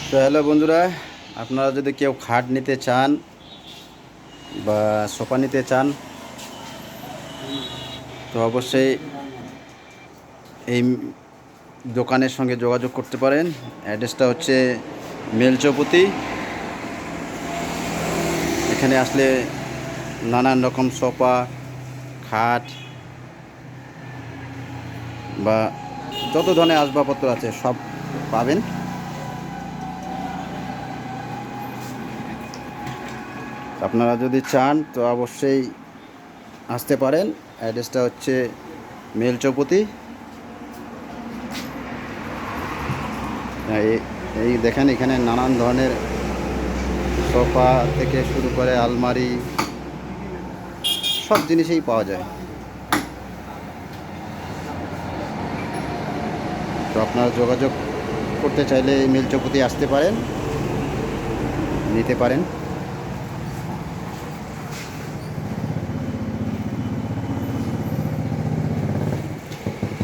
তো হ্যালো বন্ধুরা, আপনারা যদি কেউ খাট নিতে চান বা সোফা নিতে চান তো অবশ্যই এই দোকানের সঙ্গে যোগাযোগ করতে পারেন। অ্যাড্রেসটা হচ্ছে মেল চৌপতি। এখানে আসলে নানান রকম সোফা, খাট বা যত ধরনের আসবাবপত্র আছে সব পাবেন। আপনারা যদি চান তো অবশ্যই আসতে পারেন। অ্যাড্রেসটা হচ্ছে মেল চৌপতি। এই এই দেখেন, এখানে নানান ধরনের সোফা থেকে শুরু করে আলমারি সব জিনিসই পাওয়া যায়। তো আপনারা যোগাযোগ করতে চাইলে এই মিল চৌপতি আসতে পারেন, নিতে পারেন।